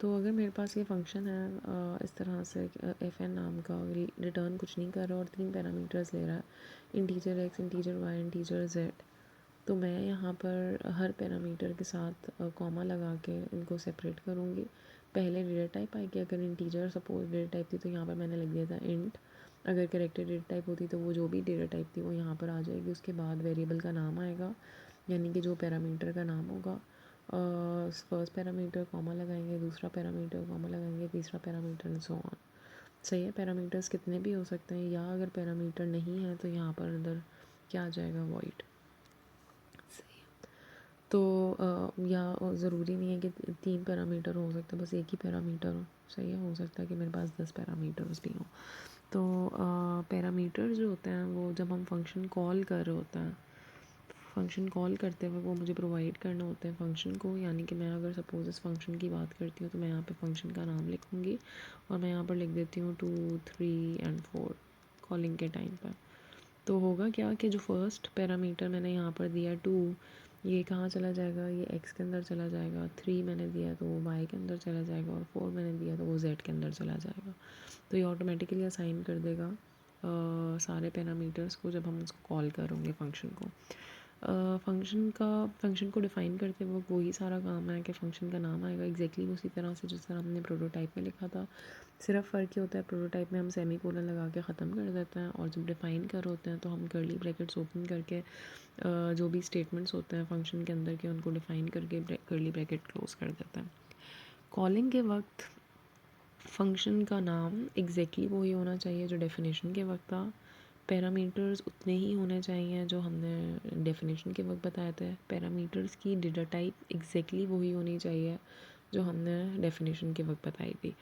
तो अगर मेरे पास ये फंक्शन है इस तरह से एफ एन नाम का, रिटर्न कुछ नहीं कर रहा और 3 पैरामीटर्स ले रहा है, integer x, integer y, integer z, तो मैं यहाँ पर हर पैरामीटर के साथ कॉमा लगा के इनको सेपरेट करूँगी। पहले डेटा टाइप आएगी, अगर इंटीजर सपोज डेटा टाइप थी तो यहाँ पर मैंने लिख दिया था इंट। अगर करेक्टर डेटा टाइप होती तो वो जो भी डेटा टाइप थी वो यहाँ पर आ जाएगी। उसके बाद वेरिएबल का नाम आएगा, यानी कि जो पैरामीटर का नाम होगा, फर्स्ट पैरामीटर कॉमा लगाएंगे, दूसरा पैरामीटर कॉमा लगाएंगे, तीसरा पैरामीटर एंड सो ऑन। सही है, पैरामीटर्स कितने भी हो सकते हैं, या अगर पैरामीटर नहीं है तो यहाँ पर अंदर क्या आ जाएगा, वॉइड। सही है, तो या ज़रूरी नहीं है कि 3 पैरामीटर हो सकता है, बस एक ही पैरामीटर हो। सही है, हो सकता है कि मेरे पास 10 पैरामीटर्स भी हों। तो पैरामीटर जो होते हैं वो जब हम फंक्शन कॉल कर रहे होते हैं, फंक्शन कॉल करते हुए वो मुझे प्रोवाइड करना होता है फंक्शन को। यानी कि मैं अगर सपोज़ इस फंक्शन की बात करती हूँ तो मैं यहाँ पे फंक्शन का नाम लिखूँगी और मैं यहाँ पर लिख देती हूँ 2, 3 एंड 4 कॉलिंग के टाइम पर। तो होगा क्या कि जो फर्स्ट पैरामीटर मैंने यहाँ पर दिया 2, ये कहाँ चला जाएगा, ये x के अंदर चला जाएगा। 3 मैंने दिया तो वो y के अंदर चला जाएगा, और 4 मैंने दिया तो वो z के अंदर चला जाएगा। तो ये ऑटोमेटिकली असाइन कर देगा सारे पैरामीटर्स को जब हम उसको कॉल करेंगे फंक्शन को। फंक्शन को डिफ़ाइन करते वक्त वही सारा काम है कि फ़ंक्शन का नाम आएगा एग्जैक्टली उसी तरह से जिस तरह हमने प्रोटोटाइप में लिखा था। सिर्फ फ़र्क ये होता है, प्रोटोटाइप में हम सेमी कोलन लगा के ख़त्म कर देते हैं, और जब डिफ़ाइन कर होते हैं तो हम कर्ली ब्रैकेट्स ओपन करके जो भी स्टेटमेंट्स होते हैं फंक्शन के अंदर के उनको डिफ़ाइन करके कर्ली ब्रैकेट क्लोज कर देते हैं। कॉलिंग के वक्त फंक्शन का नाम एग्जैक्टली वही होना चाहिए जो डेफिनेशन के वक्त था। पैरामीटर्स उतने ही होने चाहिए जो हमने डेफिनेशन के वक्त बताए थे। पैरामीटर्स की डेटा टाइप एग्जैक्टली वही होनी चाहिए जो हमने डेफिनेशन के वक्त बताई थी।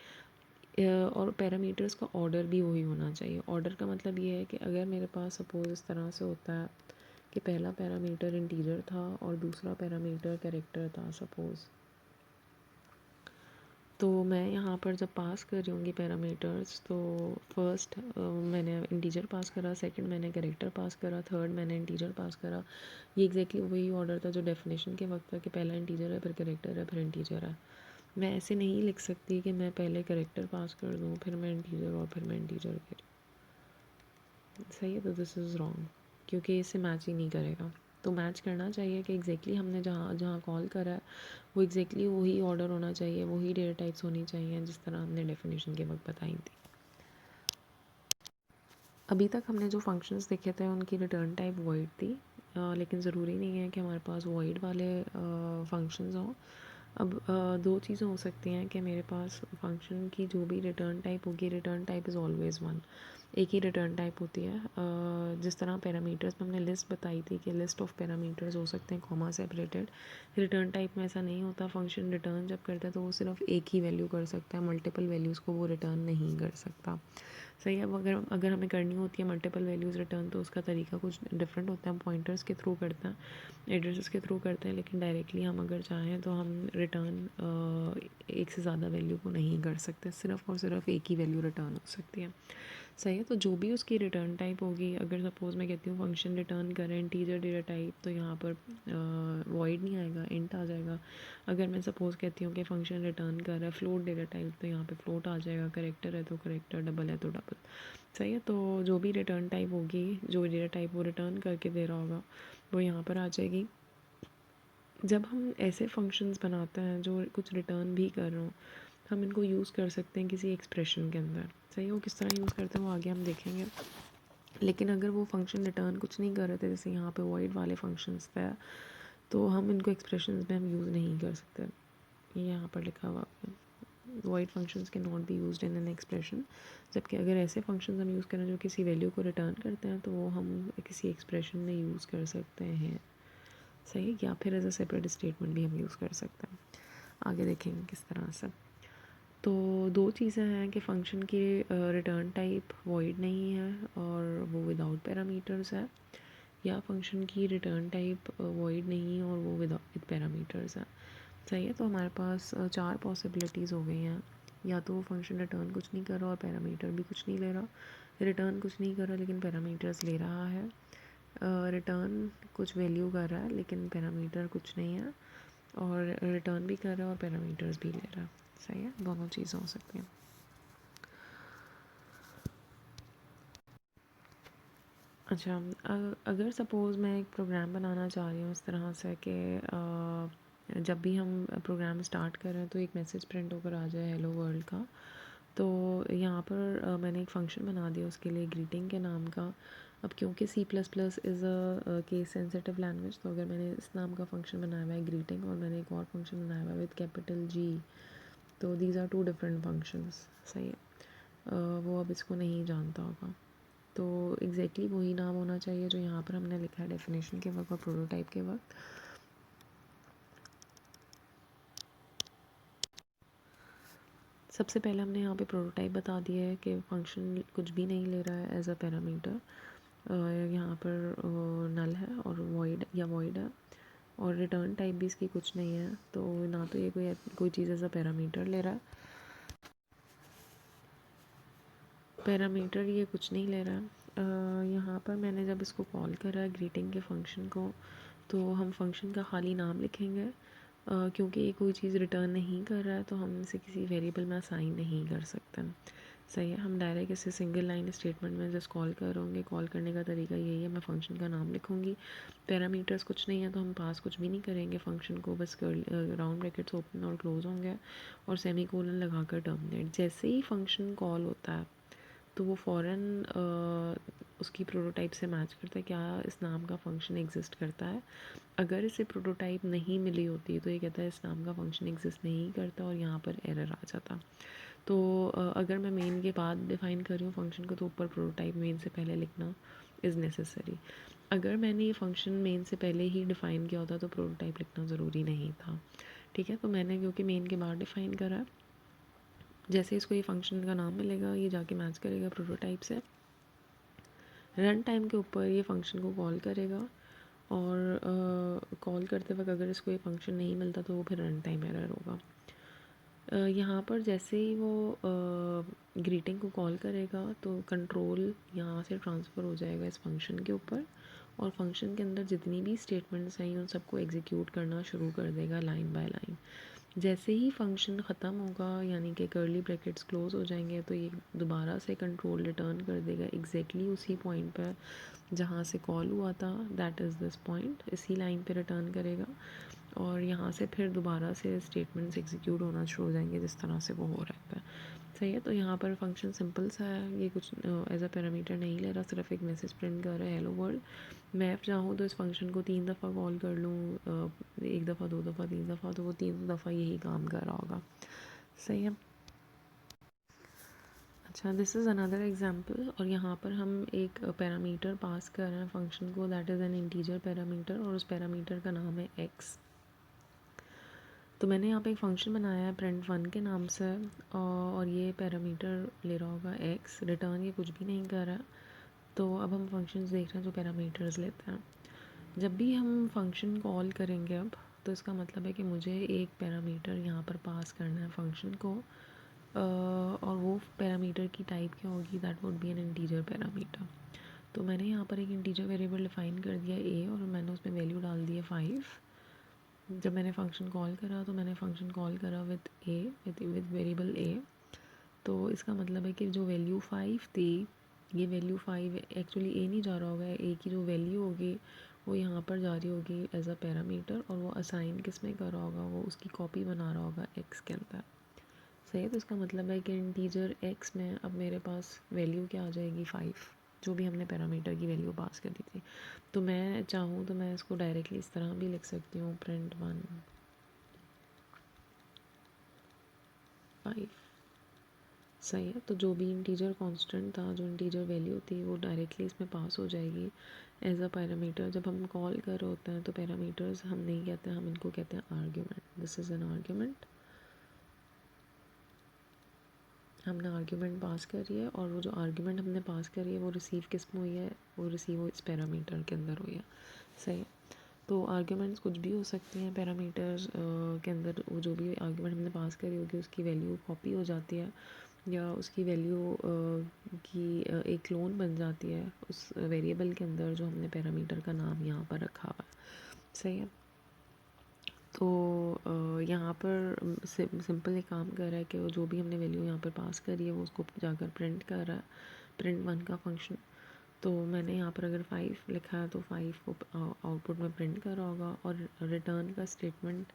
और पैरामीटर्स का ऑर्डर भी वही होना चाहिए। ऑर्डर का मतलब ये है कि अगर मेरे पास सपोज़ इस तरह से होता है कि पहला पैरामीटर इंटीजर था और दूसरा पैरामीटर कैरेक्टर था सपोज़, तो मैं यहाँ पर जब पास कर रही होंगी पैरामीटर्स, तो फर्स्ट मैंने इंटीजर पास करा, सेकंड मैंने कैरेक्टर पास करा, थर्ड मैंने इंटीजर पास करा। ये एग्जैक्टली वही ऑर्डर था जो डेफिनेशन के वक्त था कि पहला इंटीजर है, फिर कैरेक्टर है, फिर इंटीजर है। मैं ऐसे नहीं लिख सकती कि मैं पहले कैरेक्टर पास कर दूँ, फिर मैं इंटीजर, और फिर मैं इंटीजर कर। सही है, तो दिस इज़ रॉन्ग, क्योंकि इससे मैच ही नहीं करेगा। तो मैच करना चाहिए कि एग्जैक्टली हमने जहाँ जहाँ कॉल करा है वो एग्जैक्टली वही ऑर्डर होना चाहिए, वही डेटा टाइप्स होनी चाहिए जिस तरह हमने डेफिनेशन के वक्त बताई थी। अभी तक हमने जो फंक्शंस देखे थे उनकी रिटर्न टाइप वॉइड थी, लेकिन ज़रूरी नहीं है कि हमारे पास वॉइड वाले फंक्शंस हों। अब दो चीज़ें हो सकती हैं कि मेरे पास फंक्शन की जो भी रिटर्न टाइप होगी, return type is always one, एक ही रिटर्न टाइप होती है। जिस तरह पैरामीटर्स में हमने लिस्ट बताई थी कि लिस्ट ऑफ पैरामीटर्स हो सकते हैं कॉमा सेपरेटेड, रिटर्न टाइप में ऐसा नहीं होता। फंक्शन रिटर्न जब करता है तो वो सिर्फ एक ही वैल्यू कर सकता है, मल्टीपल वैल्यूज़ को वो रिटर्न नहीं कर सकता। सही है, अब अगर अगर हमें करनी होती है मल्टीपल वैल्यूज़ रिटर्न तो उसका तरीका कुछ डिफरेंट होता है। हम पॉइंटर्स के थ्रू करते हैं, एड्रेसेस के थ्रू करते हैं, लेकिन डायरेक्टली हम अगर चाहें तो हम रिटर्न एक से ज़्यादा वैल्यू को नहीं कर सकते, सिर्फ और सिर्फ एक ही वैल्यू रिटर्न हो सकती है। सही है, तो जो भी उसकी रिटर्न टाइप होगी, अगर सपोज़ मैं कहती हूँ फंक्शन रिटर्न करें इंटीजर डेटा टाइप, तो यहाँ पर वॉइड नहीं आएगा, इंट आ जाएगा। अगर मैं सपोज़ कहती हूँ कि फंक्शन रिटर्न कर रहा है फ्लोट डेटा टाइप, तो यहाँ पे फ्लोट आ जाएगा। करेक्टर है तो करेक्टर, डबल है तो डबल। सही है, तो जो भी रिटर्न टाइप होगी, जो डेटा टाइप वो रिटर्न करके दे रहा होगा, वो यहाँ पर आ जाएगी। जब हम ऐसे फंक्शंस बनाते हैं जो कुछ रिटर्न भी कर रहे हो, हम इनको यूज़ कर सकते हैं किसी एक्सप्रेशन के अंदर। सही है, वो किस तरह यूज़ करते हैं वो आगे हम देखेंगे। लेकिन अगर वो फंक्शन रिटर्न कुछ नहीं कर रहे थे, जैसे यहाँ पे वॉइड वाले फंक्शंस थे, तो हम इनको एक्सप्रेशंस में हम यूज़ नहीं कर सकते। ये यहाँ पर लिखा हुआ है, वॉइड फंक्शंस के not be used in an expression. जबकि अगर ऐसे फंक्शंस हम यूज़ करें जो किसी वैल्यू को रिटर्न करते हैं, तो वो हम किसी एक्सप्रेशन में यूज़ कर सकते हैं। सही, या फिर एज अ सेपरेट स्टेटमेंट भी हम यूज़ कर सकते हैं। आगे देखेंगे किस तरह से। तो दो चीज़ें हैं कि फ़ंक्शन की रिटर्न टाइप वॉइड नहीं है और वो विदाउट पैरामीटर्स है, या फंक्शन की रिटर्न टाइप वॉइड नहीं है और वो विद पैरामीटर्स है। सही है, तो हमारे पास 4 पॉसिबिलिटीज़ हो गई हैं। या तो वो फंक्शन रिटर्न कुछ नहीं कर रहा और पैरामीटर भी कुछ नहीं ले रहा, रिटर्न कुछ नहीं कर रहा लेकिन पैरामीटर्स ले रहा है, रिटर्न कुछ वैल्यू कर रहा है लेकिन पैरामीटर कुछ नहीं है, और रिटर्न भी कर रहा है और पैरामीटर्स भी ले रहा है। सही है, दोनों चीज़ें हो सकती हैं। अच्छा, अगर सपोज़ मैं एक प्रोग्राम बनाना चाह रही हूँ इस तरह से कि जब भी हम प्रोग्राम स्टार्ट कर रहे हैं तो एक मैसेज प्रिंट होकर आ जाए हेलो वर्ल्ड का। तो यहाँ पर मैंने एक फ़ंक्शन बना दिया उसके लिए ग्रीटिंग के नाम का। अब क्योंकि C plus plus is a case sensitive language, तो अगर मैंने इस नाम का फ़ंक्शन बनाया हुआ है ग्रीटिंग और मैंने एक और फंक्शन बनाया हुआ है विद कैपिटल जी, तो these are two different functions. सही है। वो अब इसको नहीं जानता होगा, तो एग्जैक्टली वही नाम होना चाहिए जो यहाँ पर हमने लिखा है डेफिनेशन के वक्त और प्रोटोटाइप के वक्त। सबसे पहले हमने यहाँ पे प्रोटोटाइप बता दिया है कि फंक्शन कुछ भी नहीं ले रहा है एज अ पैरामीटर। यहाँ पर नल है और वॉइड या वॉइड है, और रिटर्न टाइप भी इसकी कुछ नहीं है, तो ना तो ये कोई चीज़ एज अ पैरामीटर ले रहा है, पैरामीटर ये कुछ नहीं ले रहा है। यहाँ पर मैंने जब इसको कॉल करा ग्रीटिंग के फंक्शन को, तो हम फंक्शन का खाली नाम लिखेंगे, क्योंकि ये कोई चीज़ रिटर्न नहीं कर रहा है तो हम इसे किसी वेरिएबल में असाइन नहीं कर सकते। सही है, हम डायरेक्ट इसे सिंगल लाइन स्टेटमेंट में जस्ट कॉल कर होंगे। कॉल करने का तरीका यही है, मैं फंक्शन का नाम लिखूँगी, पैरामीटर्स कुछ नहीं है तो हम पास कुछ भी नहीं करेंगे फंक्शन को, बस राउंड ब्रैकेट्स ओपन और क्लोज होंगे और सेमी कोलन लगा कर टर्मिनेट। जैसे ही फंक्शन कॉल होता है तो वो फ़ौरन उसकी प्रोटोटाइप से मैच करता है, क्या इस नाम का फंक्शन एग्जिस्ट करता है। अगर इसे प्रोटोटाइप नहीं मिली होती तो ये कहता है इस नाम का फंक्शन एग्जिस्ट नहीं करता और यहाँ पर एरर आ जाता। तो अगर मैं मेन के बाद डिफ़ाइन कर रही हूँ फंक्शन को तो ऊपर प्रोटोटाइप मेन से पहले लिखना इज़ नेसेसरी। अगर मैंने ये फंक्शन मेन से पहले ही डिफ़ाइन किया होता तो प्रोटोटाइप लिखना ज़रूरी नहीं था। ठीक है, तो मैंने क्योंकि मेन के बाद डिफ़ाइन करा है, जैसे इसको ये फंक्शन का नाम मिलेगा ये जाके मैच करेगा प्रोटोटाइप से, रन टाइम के ऊपर ये फंक्शन को कॉल करेगा और कॉल करते वक्त अगर इसको ये फंक्शन नहीं मिलता तो वो फिर रन टाइम एरर होगा। यहाँ पर जैसे ही वो ग्रीटिंग को कॉल करेगा तो कंट्रोल यहाँ से ट्रांसफ़र हो जाएगा इस फंक्शन के ऊपर, और फंक्शन के अंदर जितनी भी स्टेटमेंट्स हैं उन सबको एग्जीक्यूट करना शुरू कर देगा लाइन बाय लाइन। जैसे ही फंक्शन ख़त्म होगा यानी कि कर्ली ब्रैकेट्स क्लोज हो जाएंगे तो ये दोबारा से कंट्रोल रिटर्न कर देगा एग्जैक्टली उसी पॉइंट पर जहाँ से कॉल हुआ था, दैट इज़ दिस पॉइंट, इसी लाइन पे रिटर्न करेगा और यहाँ से फिर दोबारा से स्टेटमेंट्स एग्जीक्यूट होना शुरू हो जाएंगे जिस तरह से वो हो रहा है। सही है, तो यहाँ पर फंक्शन सिंपल सा है, ये कुछ एज अ पैरामीटर नहीं ले रहा, सिर्फ एक मैसेज प्रिंट कर रहा है हेलो वर्ल्ड। मैं चाहूँ तो इस फंक्शन को 3 दफ़ा कॉल कर लूँ, 1 दफ़ा 2 दफ़ा 3 दफ़ा, तो वो 3 दफ़ा यही काम कर रहा होगा। सही है। अच्छा, दिस इज़ अनदर एग्जांपल, और यहाँ पर हम एक पैरामीटर पास कर रहे हैं फंक्शन को, that is an integer parameter, और उस पैरामीटर का नाम है एक्स। तो मैंने यहाँ पे एक फ़ंक्शन बनाया है प्रिंट वन के नाम से, और ये पैरामीटर ले रहा होगा एक्स, रिटर्न ये कुछ भी नहीं कर रहा। तो अब हम फंक्शंस देख रहे हैं जो पैरामीटर्स लेते हैं। जब भी हम फंक्शन कॉल करेंगे अब, तो इसका मतलब है कि मुझे एक पैरामीटर यहाँ पर पास करना है फंक्शन को, और वो पैरामीटर की टाइप क्या होगी, that would be an integer parameter. तो मैंने यहाँ पर एक इंटीजर वेरिएबल डिफ़ाइन कर दिया ए, और मैंने उसमें वैल्यू डाल दी है 5। जब मैंने फ़ंक्शन कॉल करा तो मैंने फ़ंक्शन कॉल करा विद ए, विद वेरिएबल ए। तो इसका मतलब है कि जो वैल्यू 5 थी, ये वैल्यू 5 एक्चुअली ए नहीं जा रहा होगा, ए की जो वैल्यू होगी वो यहाँ पर जा रही होगी एज अ पैरामीटर, और वो असाइन किस में कर रहा होगा, वो उसकी कॉपी बना रहा होगा एक्स के अंदर। सही है, तो इसका मतलब है कि इंटीजर एक्स में अब मेरे पास वैल्यू क्या आ जाएगी 5, जो भी हमने पैरामीटर की वैल्यू पास कर दी थी। तो मैं चाहूँ तो मैं इसको डायरेक्टली इस तरह भी लिख सकती हूँ, प्रिंट 1 5। सही है, तो जो भी इंटीजर कांस्टेंट था, जो इंटीजर वैल्यू थी, वो डायरेक्टली इसमें पास हो जाएगी एज अ पैरामीटर। जब हम कॉल कर रहे होते हैं तो पैरामीटर्स हम नहीं कहते हैं, हम इनको कहते हैं argument. This is an argument, हमने आर्ग्यूमेंट पास करी है, और वो जो आर्ग्यूमेंट हमने पास करी है वो रिसीव किस में हुई है, वो रिसीव इस पैरामीटर के अंदर हुई है। सही है, तो आर्ग्यूमेंट्स कुछ भी हो सकती हैं पैरामीटर्स के अंदर, वो जो भी आर्ग्यूमेंट हमने पास करी होगी उसकी वैल्यू कॉपी हो जाती है, या उसकी वैल्यू की एक क्लोन बन जाती है उस वेरिएबल के अंदर जो हमने पैरामीटर का नाम यहाँ पर रखा हुआ है। सही है, तो यहाँ पर सिंपल एक काम कर रहा है कि वो जो भी हमने वैल्यू यहाँ पर पास करी है वो उसको जाकर प्रिंट कर रहा है, प्रिंट 1 का फंक्शन। तो मैंने यहाँ पर अगर 5 लिखा है तो 5 को आउटपुट में प्रिंट कर रहा होगा। और रिटर्न का स्टेटमेंट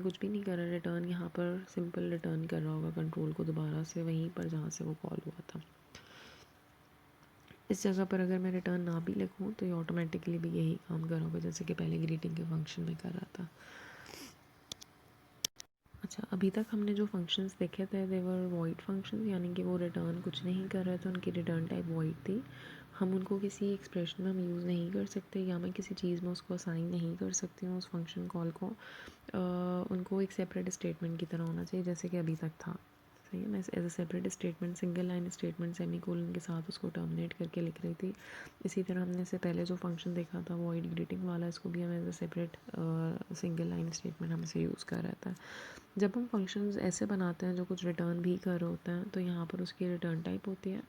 कुछ भी नहीं कर रहा, रिटर्न यहाँ पर सिंपल रिटर्न कर रहा होगा कंट्रोल को दोबारा से वहीं पर जहाँ से वो कॉल हुआ था। इस जगह पर अगर मैं रिटर्न ना भी लिखूँ तो ये ऑटोमेटिकली भी यही काम कर रहा होगा जैसे कि पहले ग्रीटिंग के फंक्शन में कर रहा था। अच्छा, अभी तक हमने जो फंक्शंस देखे थे देवर वॉइड फंक्शंस, यानी कि वो रिटर्न कुछ नहीं कर रहे थे, उनकी रिटर्न टाइप वॉइड थी। हम उनको किसी एक्सप्रेशन में हम यूज़ नहीं कर सकते या मैं किसी चीज़ में उसको असाइन नहीं कर सकती हूँ उस फंक्शन कॉल को। उनको एक सेपरेट स्टेटमेंट की तरह होना चाहिए जैसे कि अभी तक था। सही है, मैं as a separate statement single line statement semicolon के साथ उसको टर्मिनेट करके लिख रही थी। इसी तरह हमने इससे पहले जो फंक्शन देखा था वॉइड ग्रीटिंग वाला, इसको भी हम as a separate single line statement हम इसे यूज़ कर रहा था। जब हम फंक्शंस ऐसे बनाते हैं जो कुछ रिटर्न भी कर रहे होते हैं तो यहाँ पर उसकी रिटर्न टाइप होती है।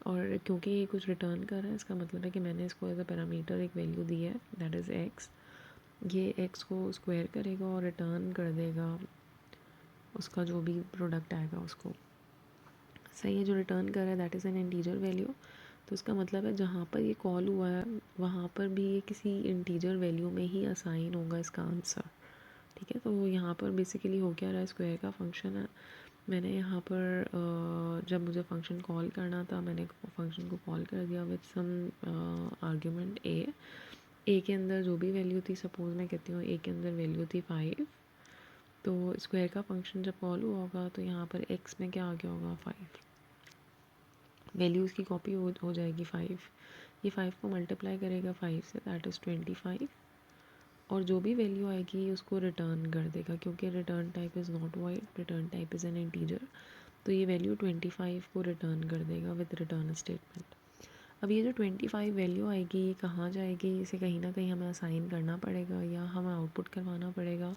और क्योंकि ये कुछ रिटर्न कर रहा है इसका मतलब है कि मैंने इसको एज अ पैरामीटर एक वैल्यू दी है दैट इज़ एक्स। ये एक्स को स्क्वायर करेगा और रिटर्न कर देगा उसका जो भी प्रोडक्ट आएगा उसको। सही है, जो रिटर्न कर रहा है that is an integer value. तो इसका मतलब है जहाँ पर ये कॉल हुआ है वहाँ पर भी ये किसी इंटीजर वैल्यू में ही असाइन होगा इसका आंसर। ठीक है, तो यहाँ पर बेसिकली हो क्या रहा है, स्क्वायर का फंक्शन है। मैंने यहाँ पर जब मुझे फंक्शन कॉल करना था मैंने फंक्शन को कॉल कर दिया विद सम आर्ग्यूमेंट ए के अंदर जो भी वैल्यू थी, सपोज मैं कहती हूँ ए के अंदर वैल्यू थी 5। तो स्क्वायर का फंक्शन जब कॉल हुआ होगा तो यहाँ पर एक्स में क्या आ गया होगा 5, वैल्यूज़ की कॉपी हो जाएगी 5। ये 5 को मल्टीप्लाई करेगा 5 से दैट इज़ 25 और जो भी वैल्यू आएगी उसको रिटर्न कर देगा क्योंकि return type is not void, return type is an integer. तो ये वैल्यू 25 को रिटर्न कर देगा विद रिटर्न स्टेटमेंट। अब ये जो 25 वैल्यू आएगी ये कहाँ जाएगी, इसे कहीं ना कहीं हमें असाइन करना पड़ेगा या हमें आउटपुट करवाना पड़ेगा।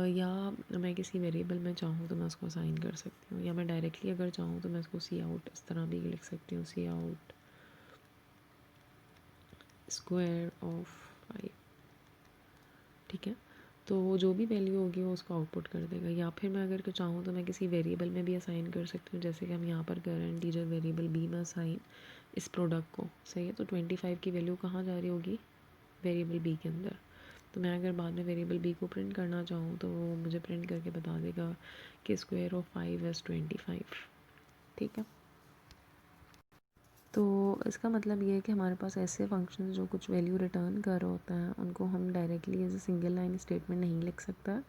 या मैं किसी वेरिएबल में चाहूँ तो मैं उसको असाइन कर सकती हूँ या मैं डायरेक्टली अगर चाहूँ तो मैं उसको सी आउट इस तरह भी लिख सकती हूँ, सी आउट स्क्वायर ऑफ 5। ठीक है, तो वो जो भी वैल्यू होगी वो उसको आउटपुट कर देगा। या फिर मैं अगर चाहूँ तो मैं किसी वेरिएबल में भी असाइन कर सकती हूँ जैसे कि हम यहाँ पर कर रहे हैं इंटीजर वेरिएबल बी में असाइन इस प्रोडक्ट को। सही है, तो 25 की वैल्यू कहाँ जा रही होगी, वेरिएबल बी के अंदर। तो मैं अगर बाद में वेरिएबल बी को प्रिंट करना चाहूँ तो वो मुझे प्रिंट करके बता देगा कि स्क्वायर ऑफ 5 इज़ 25। ठीक है, तो इसका मतलब ये है कि हमारे पास ऐसे फंक्शन जो कुछ वैल्यू रिटर्न कर रहे होते हैं उनको हम directly as a single line statement नहीं लिख सकता।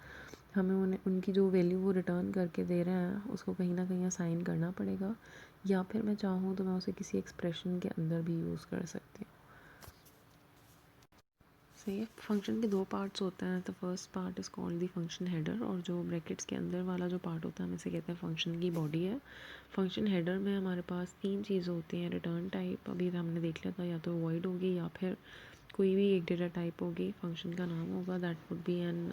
हमें उन्हें उनकी जो वैल्यू वो रिटर्न करके दे रहे हैं उसको कहीं ना कहीं असाइन करना पड़ेगा या फिर मैं चाहूँ तो मैं उसे किसी एक्सप्रेशन के अंदर भी यूज़ कर सकती हूँ। सही है, फंक्शन के दो पार्ट्स होते हैं। The first part is called the function header और जो ब्रैकेट्स के अंदर वाला जो पार्ट होता है हम इसे कहते हैं फंक्शन की बॉडी है। फंक्शन हेडर में हमारे पास 3 चीज़ें होती हैं। रिटर्न टाइप अभी हमने देख लिया था, या तो वॉइड होगी या फिर कोई भी एक डेटा टाइप होगी। फंक्शन का नाम होगा that would be an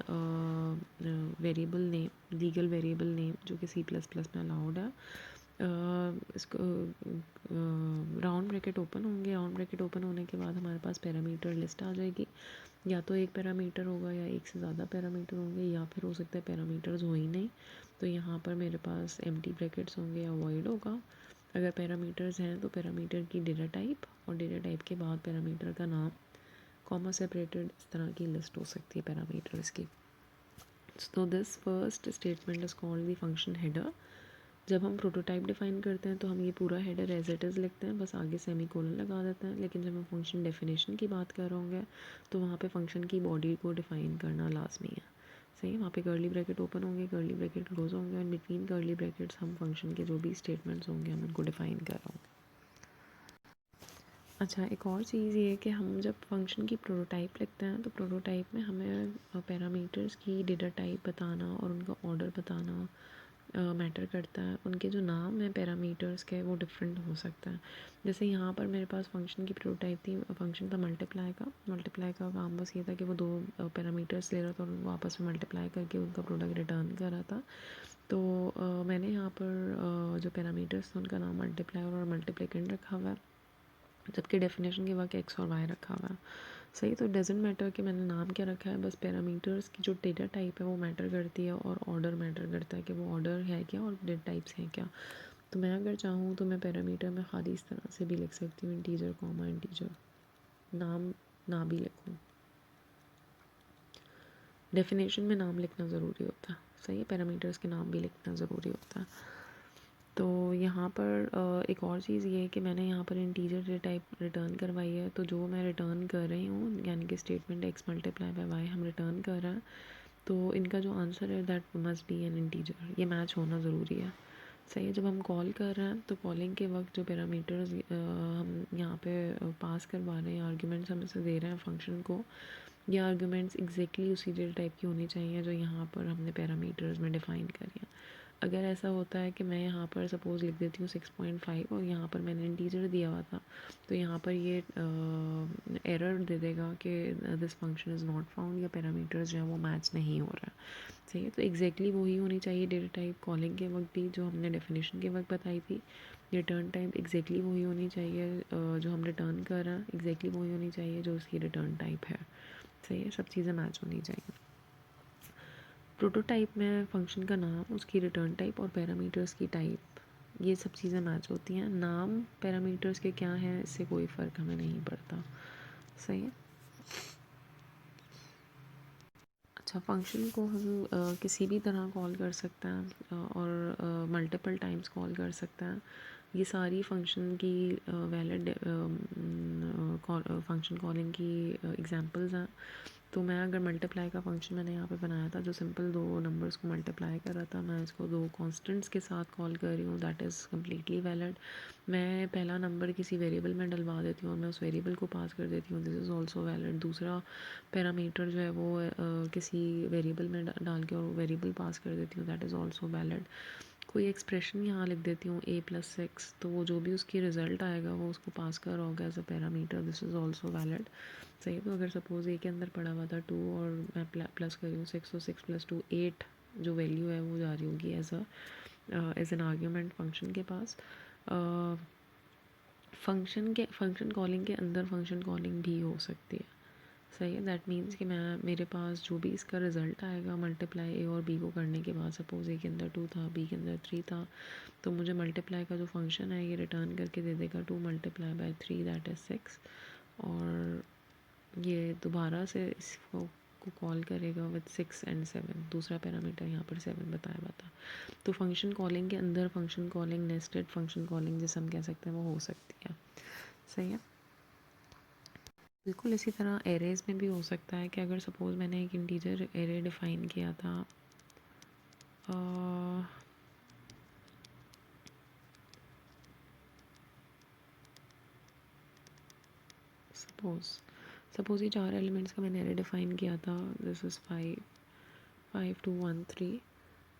variable name, legal variable name जो कि C++ में अलाउड है। इसको राउंड ब्रैकेट ओपन होंगे, राउंड ब्रैकेट ओपन होने के बाद हमारे पास पैरामीटर लिस्ट आ जाएगी। या तो एक पैरामीटर होगा या एक से ज़्यादा पैरामीटर होंगे या फिर हो सकता है पैरामीटर्स हो ही नहीं, तो यहाँ पर मेरे पास एम्प्टी ब्रैकेट्स होंगे या वॉइड होगा। अगर पैरामीटर्स हैं तो पैरामीटर की डेटा टाइप और डेटा टाइप के बाद पैरामीटर का नाम कॉमा सेपरेटेड इस तरह की लिस्ट हो सकती है पैरामीटर्स की। तो this first statement is called the function header. जब हम प्रोटोटाइप डिफाइन करते हैं तो हम ये पूरा हेडर एज इट इज़ लिखते हैं, बस आगे सेमी कोलन लगा देते हैं। लेकिन जब हम फंक्शन डेफिनेशन की बात कर रहे होंगे तो वहाँ पे फंक्शन की बॉडी को डिफ़ाइन करना लाजमी है। सही है, वहाँ पे कर्ली ब्रैकेट ओपन होंगे, कर्ली ब्रैकेट क्लोज होंगे और बिटवीन कर्ली ब्रैकेट्स हम फंक्शन के जो भी स्टेटमेंट्स होंगे हम उनको डिफ़ाइन कर रहे होंगे। अच्छा, एक और चीज़ ये है कि हम जब फंक्शन की प्रोटोटाइप लिखते हैं तो प्रोटोटाइप में हमें पैरामीटर्स की डेटा टाइप बताना और उनका ऑर्डर बताना मैटर करता है। उनके जो नाम हैं पैरामीटर्स के वो डिफरेंट हो सकता है। जैसे यहाँ पर मेरे पास फंक्शन की प्रोटोटाइप थी, फंक्शन था मल्टीप्लाई का। मल्टीप्लाई का काम बस ये था कि वो दो पैरामीटर्स ले रहा था और उनको आपस में मल्टीप्लाई करके उनका प्रोडक्ट रिटर्न कर रहा था। तो मैंने यहाँ पर जो पैरामीटर्स थे उनका नाम मल्टीप्लाई और मल्टीप्लिकेंट रखा हुआ है, जबकि डेफिनेशन के वक्त एक्स और वाई रखा हुआ है। सही, तो डजेंट मैटर कि मैंने नाम क्या रखा है, बस पैरामीटर्स की जो डेटा टाइप है वो मैटर करती है और ऑर्डर मैटर करता है कि वो ऑर्डर है क्या और डेटा टाइप्स हैं क्या। तो मैं अगर चाहूँ तो मैं पैरामीटर में खाली इस तरह से भी लिख सकती हूँ, इंटीजर कॉमा इंटीजर, नाम ना भी लिखूँ। डेफिनेशन में नाम लिखना ज़रूरी होता है, सही है, पैरामीटर्स के नाम भी लिखना ज़रूरी होता है। तो यहाँ पर एक और चीज़ ये है कि मैंने यहाँ पर इंटीजर टाइप रिटर्न करवाई है, तो जो मैं रिटर्न कर रही हूँ यानी कि statement x multiply by y हम रिटर्न कर रहे हैं, तो इनका जो आंसर है that must be an integer, ये मैच होना ज़रूरी है। सही है, जब हम कॉल कर रहे हैं तो कॉलिंग के वक्त जो पैरामीटर्स हम यहाँ पे पास करवा रहे हैं, आर्ग्यूमेंट्स हम इसे दे रहे हैं फंक्शन को, ये आर्ग्यूमेंट्स एग्जैक्टली उसी डेटा टाइप की होनी चाहिए जो यहाँ पर हमने पैरामीटर्स में डिफ़ाइन करी हैं। अगर ऐसा होता है कि मैं यहाँ पर सपोज़ लिख देती हूँ 6.5 और यहाँ पर मैंने इंटीजर दिया हुआ था, तो यहाँ पर ये एरर दे देगा कि this function is not found, या पैरामीटर्स जो है वो मैच नहीं हो रहा है। सही है, तो एग्जैक्टली वही होनी चाहिए डेटा टाइप कॉलिंग के वक्त भी जो हमने डेफिनेशन के वक्त बताई थी। रिटर्न टाइप एग्जैक्टली वही होनी चाहिए, जो हम रिटर्न कर रहे हैं एग्जैक्टली वही होनी चाहिए जो उसकी रिटर्न टाइप है। सही है, सब चीज़ें मैच होनी चाहिए। प्रोटोटाइप में फंक्शन का नाम, उसकी रिटर्न टाइप और पैरामीटर्स की टाइप, ये सब चीज़ें मैच होती हैं। नाम पैरामीटर्स के क्या हैं इससे कोई फ़र्क हमें नहीं पड़ता। सही है। अच्छा, फंक्शन को हम किसी भी तरह कॉल कर सकते हैं और मल्टीपल टाइम्स कॉल कर सकते हैं। ये सारी फंक्शन की वैलिड फंक्शन कॉलिंग की एग्जांपल्स हैं। तो मैं अगर मल्टीप्लाई का फंक्शन मैंने यहाँ पे बनाया था जो सिंपल दो नंबर्स को मल्टीप्लाई कर रहा था, मैं इसको दो कांस्टेंट्स के साथ कॉल कर रही हूँ, दैट इज़ कम्प्लीटली वैलिड। मैं पहला नंबर किसी वेरिएबल में डलवा देती हूँ और मैं उस वेरिएबल को पास कर देती हूँ, दिस इज़ ऑल्सो वैलिड। दूसरा पैरामीटर जो है वो किसी वेरिएबल में डाल के और वेरिएबल पास कर देती हूँ, दैट इज़ ऑल्सो वैलिड। कोई एक्सप्रेशन यहाँ लिख देती हूँ a+6, तो वो जो भी उसकी रिज़ल्ट आएगा वो उसको पास कर होगा as a parameter, this is also valid. सही है, तो अगर सपोज़ ए के अंदर पड़ा हुआ था 2 और मैं प्लस कर रही हूँ 6, तो 6 + 2 8 जो वैल्यू है वो जा रही होगी एज एन आर्ग्यूमेंट फंक्शन के पास। फंक्शन कॉलिंग के अंदर फंक्शन कॉलिंग भी हो सकती है। सही है, दैट मीन्स कि मेरे पास जो भी इसका रिज़ल्ट आएगा मल्टीप्लाई ए और बी को करने के बाद, सपोज़ ए के अंदर 2 था, बी के अंदर 3 था, तो मुझे मल्टीप्लाई का जो फंक्शन है ये रिटर्न करके दे देगा 2 × 3 दैट इज़ 6, और ये दोबारा से इसको कॉल करेगा विद 6 and 7, दूसरा पैरामीटर यहाँ पर 7 बताया हुआ था। तो फंक्शन कॉलिंग के अंदर function calling, nested function calling जिसे हम कह सकते हैं वो हो सकती है। सही है, बिल्कुल इसी तरह एरेज़ में भी हो सकता है कि अगर सपोज़ मैंने एक इंटीजर एरे डिफ़ाइन किया था, सपोज़ ये 4 एलिमेंट्स का मैंने एरे डिफ़ाइन किया था, दिस इज़ 5 5 2 1 3,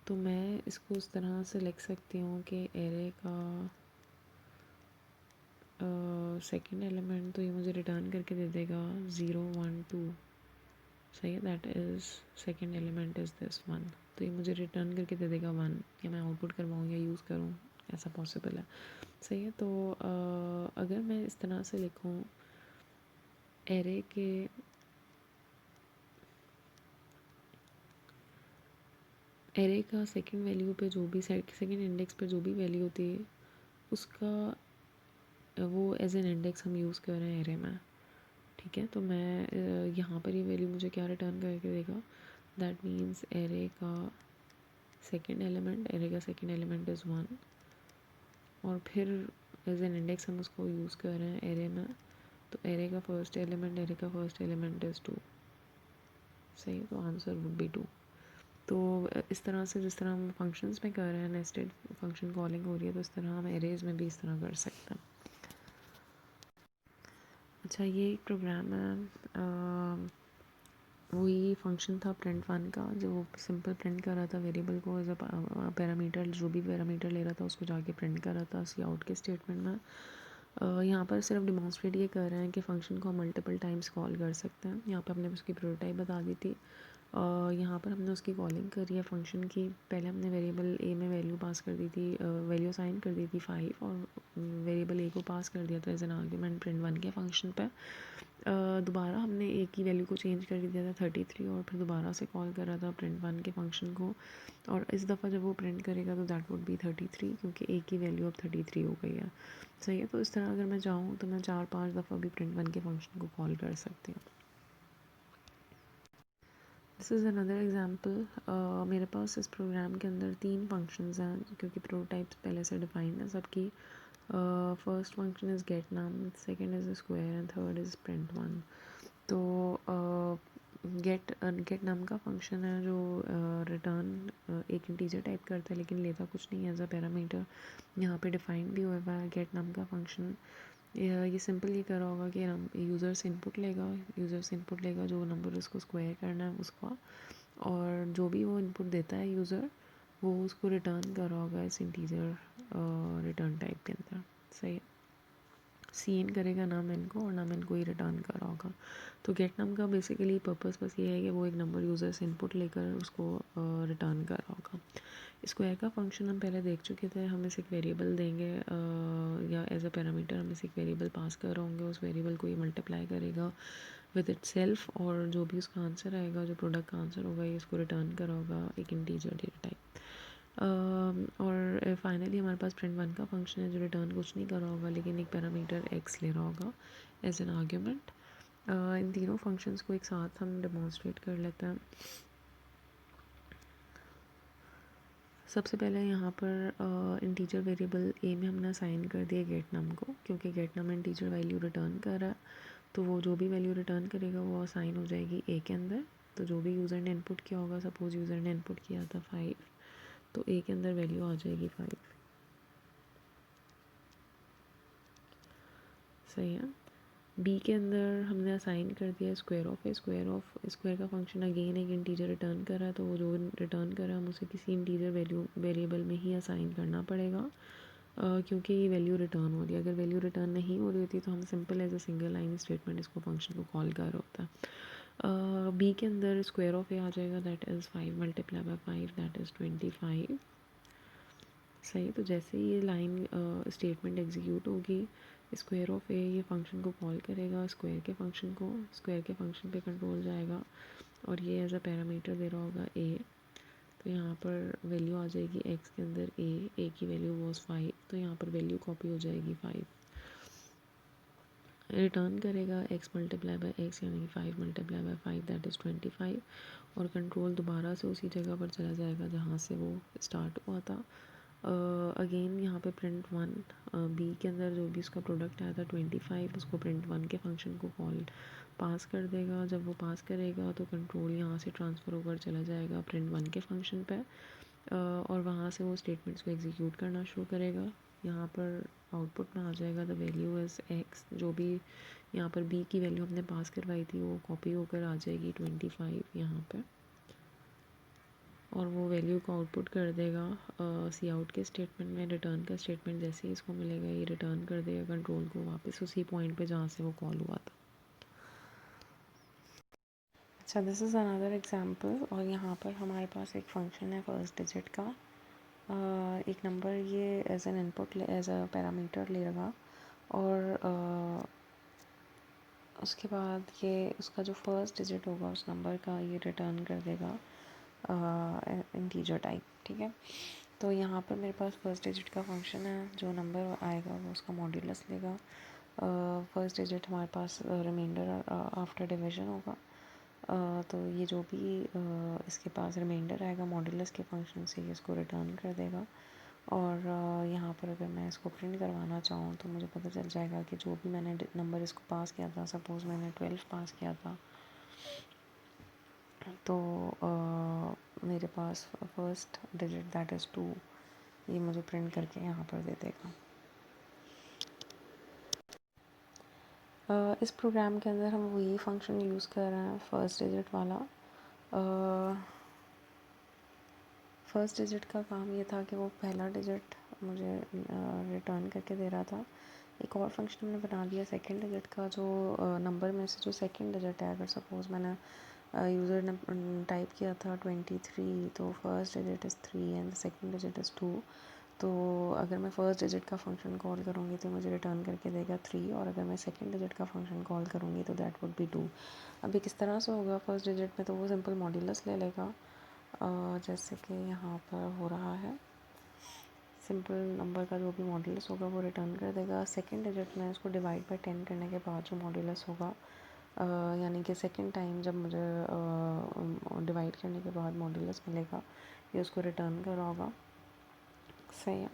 तो मैं इसको उस तरह से लिख सकती हूँ कि एरे का सेकंड एलिमेंट तो ये मुझे रिटर्न करके दे देगा 0 1 2। सही है, that is second element is this 1, तो ये मुझे रिटर्न करके दे देगा 1, या मैं आउटपुट करवाऊँ या यूज़ करूँ, ऐसा पॉसिबल है। सही है, तो अगर मैं इस तरह से लिखूँ एरे के एरे का सेकंड वैल्यू पे जो भी सेकंड इंडेक्स पे जो भी वैल्यू होती है उसका वो एज एन इंडेक्स हम यूज़ कर रहे हैं एरे में। ठीक है, तो मैं यहाँ पर ये वैल्यू मुझे क्या रिटर्न करके देगा, दैट मीन्स एरे का सेकंड एलिमेंट इज़ 1, और फिर एज एन इंडेक्स हम उसको यूज़ कर रहे हैं एरे में, तो एरे का फर्स्ट एलिमेंट इज़ 2। सही है, तो आंसर वुड बी 2। तो इस तरह से जिस तरह हम फंक्शंस में कर रहे हैं, नेस्टेड फंक्शन कॉलिंग हो रही है, तो इस तरह हम एरेज़ में भी इस तरह कर सकते हैं। अच्छा, ये एक प्रोग्राम है, वही फंक्शन था print1 का जो सिंपल प्रिंट कर रहा था वेरिएबल को एज अ पैरामीटर, जो भी पैरामीटर ले रहा था उसको जाके प्रिंट कर रहा था सी आउट के स्टेटमेंट में। यहाँ पर सिर्फ डिमॉन्स्ट्रेट ये कर रहे हैं कि फ़ंक्शन को हम मल्टीपल टाइम्स कॉल कर सकते हैं। यहाँ पर हमने उसकी प्रोटोटाइप बता दी थी। यहाँ पर हमने उसकी कॉलिंग करी है फंक्शन की। पहले हमने वेरिएबल ए में वैल्यू पास कर दी थी, वैल्यू असाइन कर दी थी 5 और वेरिएबल ए को पास कर दिया था एज एन आर्ग्यूमेंट प्रिंट 1 के फंक्शन पे। दोबारा हमने ए की वैल्यू को चेंज कर दिया था 33 और फिर दोबारा से कॉल करा था प्रिंट 1 के फंक्शन को। और इस दफ़ा जब वो प्रिंट करेगा तो दैट वुड बी 33 क्योंकि ए की वैल्यू अब 33 हो गई है। सही है। तो इस तरह अगर मैं चाहूँ तो मैं 4-5 दफ़ा भी प्रिंट 1 के फंक्शन को कॉल कर सकती हूँ। This is another example. मेरे पास इस प्रोग्राम के अंदर 3 फंक्शंस हैं क्योंकि प्रोटोटाइप्स पहले से डिफाइंड है सबकी। फर्स्ट फंक्शन इज़ गेट नाम, second is square and third is print 1। तो गेट नाम का फंक्शन है जो रिटर्न एक इंटीजर टाइप करता है लेकिन लेता कुछ नहीं एज अ पैरामीटर। यहाँ पे डिफाइन भी हुआ है गेट नाम का फंक्शन। ये सिंपल ये करा होगा कि यूज़र से इनपुट लेगा जो नंबर उसको स्क्वायर करना है उसका, और जो भी वो इनपुट देता है यूज़र वो उसको रिटर्न कर रहा होगा इस इंटीजर रिटर्न टाइप के अंदर। सही है। सी इन करेगा नाम एन को और नाम एन को ही रिटर्न कर रहा होगा। तो गेट नाम का बेसिकली पर्पस बस ये है कि वो एक नंबर यूज़र से इनपुट लेकर उसको रिटर्न कर रहा होगा। स्क्वायर का फंक्शन हम पहले देख चुके थे। हम इसे एक वेरिएबल देंगे या एज अ पैरामीटर हम इसे एक वेरिएबल पास कर रहे होंगे। उस वेरिएबल को ये मल्टीप्लाई करेगा विद इटसेल्फ और जो भी उसका आंसर आएगा, जो प्रोडक्ट का आंसर होगा, ये इसको रिटर्न करा होगा एक इंटीजर डेटा टाइप। और फाइनली हमारे पास प्रिंट 1 का फंक्शन है जो रिटर्न कुछ नहीं कर रहा होगा लेकिन एक पैरामीटर x ले रहा होगा एज एन आर्ग्यूमेंट। इन तीनों फंक्शंस को एक साथ हम डेमोन्स्ट्रेट कर लेते हैं। सबसे पहले यहाँ पर इंटीजर वेरिएबल ए में हमने असाइन कर दिया गेट नाम को क्योंकि गेट नाम इंटीजर वैल्यू रिटर्न कर रहा है। तो वो जो भी वैल्यू रिटर्न करेगा वो असाइन हो जाएगी ए के अंदर। तो जो भी यूज़र ने इनपुट किया होगा, सपोज़ यूज़र ने इनपुट किया था 5, तो ए के अंदर वैल्यू आ जाएगी 5। सही है। बी के अंदर हमने असाइन कर दिया स्क्वायर ऑफ ए। स्क्वायर का फंक्शन अगेन एक इंटीजर रिटर्न कर रहा है, तो वो जो रिटर्न कर रहा है हम उसे किसी इंटीजर वेरिएबल में ही असाइन करना पड़ेगा क्योंकि ये वैल्यू रिटर्न हो रही है। अगर वैल्यू रिटर्न नहीं हो रही होती तो हम simple as a single line statement इसको फंक्शन को कॉल कर रहा होता है। बी के अंदर स्क्वायर ऑफ ए आ जाएगा, that is 5 multiply by 5 that is 25। सही। तो जैसे ही ये लाइन स्टेटमेंट एग्जीक्यूट होगी, स्क्वायर ऑफ ए ये फंक्शन को कॉल करेगा स्क्वायर के फंक्शन पे कंट्रोल जाएगा और ये एज अ पैरामीटर दे रहा होगा ए। तो यहाँ पर वैल्यू आ जाएगी एक्स के अंदर ए की वैल्यू वॉज 5, तो यहाँ पर वैल्यू कॉपी हो जाएगी 5। रिटर्न करेगा एक्स मल्टीप्लाई बाय एक्स यानी कि 5 मल्टीप्लाई बाय 5 दैट इज़ 25 और कंट्रोल दोबारा से उसी जगह पर चला जाएगा जहाँ से वो स्टार्ट हुआ था। अगेन यहाँ पे प्रिंट 1 बी के अंदर जो भी उसका प्रोडक्ट आया था 25, उसको प्रिंट 1 के फंक्शन को कॉल पास कर देगा। जब वो पास करेगा तो कंट्रोल यहाँ से ट्रांसफ़र होकर चला जाएगा प्रिंट 1 के फंक्शन पे और वहाँ से वो स्टेटमेंट्स को एग्जीक्यूट करना शुरू करेगा। यहाँ पर आउटपुट में आ जाएगा द वैल्यू इज़ एक्स। जो भी यहाँ पर बी की वैल्यू हमने पास करवाई थी वो कॉपी होकर आ जाएगी 25 यहाँ पे और वो वैल्यू को आउटपुट कर देगा सी आउट के स्टेटमेंट में। रिटर्न का स्टेटमेंट जैसे ही इसको मिलेगा ये रिटर्न कर देगा कंट्रोल को वापस उसी पॉइंट पे जहाँ से वो कॉल हुआ था। अच्छा, दिस इज़ अनदर एग्जांपल और यहाँ पर हमारे पास एक फंक्शन है फर्स्ट डिजिट का। एक नंबर ये as an input as a parameter लेगा और उसके बाद ये उसका जो फर्स्ट डिजिट होगा उस नंबर का ये रिटर्न कर देगा इंटीजर टाइप। ठीक है। तो यहाँ पर मेरे पास फर्स्ट डिजिट का फंक्शन है, जो नंबर आएगा वो उसका मॉड्यूलस लेगा। फर्स्ट डिजिट हमारे पास रिमाइंडर आफ्टर डिवीजन होगा। तो ये जो भी इसके पास रिमाइंडर आएगा मॉड्यूलस के फंक्शन से ये इसको रिटर्न कर देगा। और यहाँ पर अगर मैं इसको प्रिंट करवाना चाहूँ तो मुझे पता चल जाएगा कि जो भी मैंने नंबर इसको पास किया था, सपोज़ मैंने 12 पास किया था, तो मेरे पास फर्स्ट डिजिट दैट इज़ 2 ये मुझे प्रिंट करके यहाँ पर दे देगा। इस प्रोग्राम के अंदर हम वही फंक्शन यूज़ कर रहे हैं फर्स्ट डिजिट वाला। फर्स्ट डिजिट का काम ये था कि वो पहला डिजिट मुझे रिटर्न करके दे रहा था। एक और फंक्शन हमने बना दिया सेकंड डिजिट का, जो नंबर में से जो सेकंड डिजिट है, अगर सपोज़ मैंने यूज़र ने टाइप किया था 23, तो first digit is 3 and second digit is 2। तो अगर मैं फ़र्स्ट डिजिट का फंक्शन कॉल करूँगी तो मुझे रिटर्न करके देगा 3, और अगर मैं सेकंड डिजिट का फंक्शन कॉल करूँगी तो दैट वुड बी 2। अभी किस तरह से होगा फर्स्ट डिजिट में, तो वो सिंपल मॉड्यूलस ले लेगा, जैसे कि यहाँ पर हो रहा है। सिंपल नंबर का जो भी मॉड्यूलस होगा वो रिटर्न कर देगा। सेकंड डिजिट में उसको डिवाइड बाय 10 करने के बाद जो मॉड्यूलस होगा, यानी कि सेकंड टाइम जब मुझे डिवाइड करने के बाद मॉड्यूलस मिलेगा, ये उसको रिटर्न कर होगा। सही है।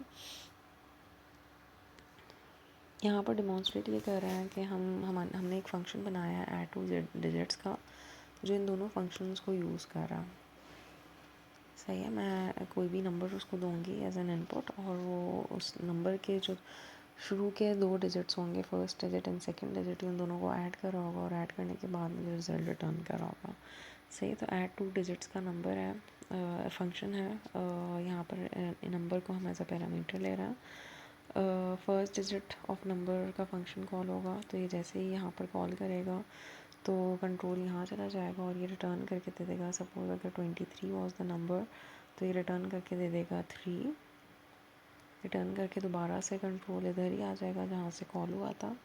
यहाँ पर डिमॉन्स्ट्रेट ये कर रहे हैं कि हमने एक फ़ंक्शन बनाया है ऐड टू डिजिट्स का, जो इन दोनों फंक्शंस को यूज़ कर रहा है। सही है। मैं कोई भी नंबर उसको दूंगी एज एन इनपुट, और वो उस नंबर के जो शुरू के 2 डिजिट्स होंगे, first digit and second digit, उन दोनों को ऐड कर रहा होगा, और ऐड करने के बाद मुझे रिज़ल्ट रिटर्न कर रहा होगा। सही। तो ऐड टू डिजिट्स का नंबर है, फंक्शन है। यहाँ पर नंबर को हम एज अ पैरामीटर ले रहे हैं। फर्स्ट डिजिट ऑफ नंबर का फंक्शन कॉल होगा, तो ये जैसे ही यहाँ पर कॉल करेगा तो कंट्रोल यहाँ चला जाएगा और ये रिटर्न करके दे देगा। सपोज अगर 23 वाज द नंबर, तो ये रिटर्न करके दे देगा 3। रिटर्न करके दोबारा से कंट्रोल इधर ही आ जाएगा जहाँ से कॉल हुआ था।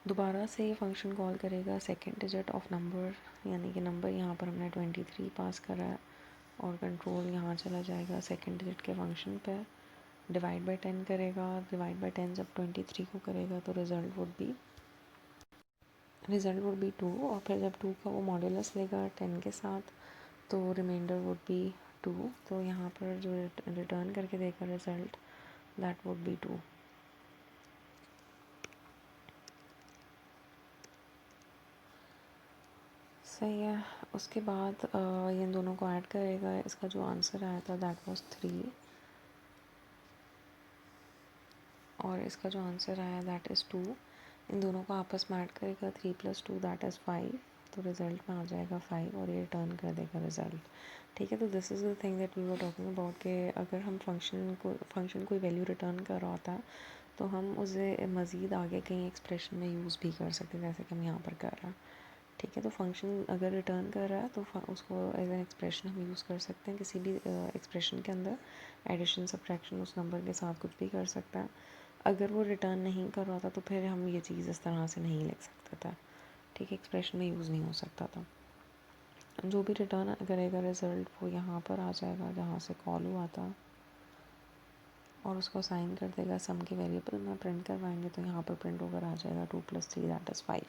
दोबारा से ये फंक्शन कॉल करेगा सेकंड डिजिट ऑफ नंबर, यानी कि नंबर यहाँ पर हमने 23 पास करा है, और कंट्रोल यहाँ चला जाएगा सेकंड डिजिट के फंक्शन पे। डिवाइड बाय 10 करेगा। डिवाइड बाय 10 जब 23 को करेगा तो रिज़ल्ट वुड बी 2, और फिर जब 2 का वो मॉड्यूलस लेगा 10 के साथ, तो रिमाइंडर वुड बी 2। तो यहाँ पर जो रिटर्न करके देगा रिज़ल्ट, दैट वुड बी 2। सही है। उसके बाद ये इन दोनों को ऐड करेगा। इसका जो आंसर आया था दैट वाज 3, और इसका जो आंसर आया दैट इज़ 2। इन दोनों को आपस में ऐड करेगा, 3 + 2 दैट इज़ 5। तो रिज़ल्ट में आ जाएगा 5, और ये रिटर्न कर देगा रिज़ल्ट। ठीक है। तो this is the thing that we were talking about, कि अगर हम फंक्शन कोई वैल्यू रिटर्न कर रहा होता है, तो हम उसे मज़ीद आगे कहीं एक्सप्रेशन में यूज़ भी कर सकते हैं, जैसे कि हम यहाँ पर कर रहे हैं। ठीक है। तो फंक्शन अगर रिटर्न कर रहा है तो उसको एज एन एक्सप्रेशन हम यूज़ कर सकते हैं किसी भी एक्सप्रेशन के अंदर। एडिशन सब्ट्रैक्शन उस नंबर के साथ कुछ भी कर सकता है। अगर वो रिटर्न नहीं कर रहा था तो फिर हम ये चीज़ इस तरह से नहीं लिख सकते थे। ठीक है। एक्सप्रेशन में यूज़ नहीं हो सकता था। जो भी रिटर्न करेगा रिज़ल्ट, वो यहाँ पर आ जाएगा जहाँ से कॉल हुआ था, और उसको साइन कर देगा सम के वेरिएबल में। प्रिंट करवाएंगे तो यहाँ पर प्रिंट होकर आ जाएगा 2 + 3 दैट इज़ 5।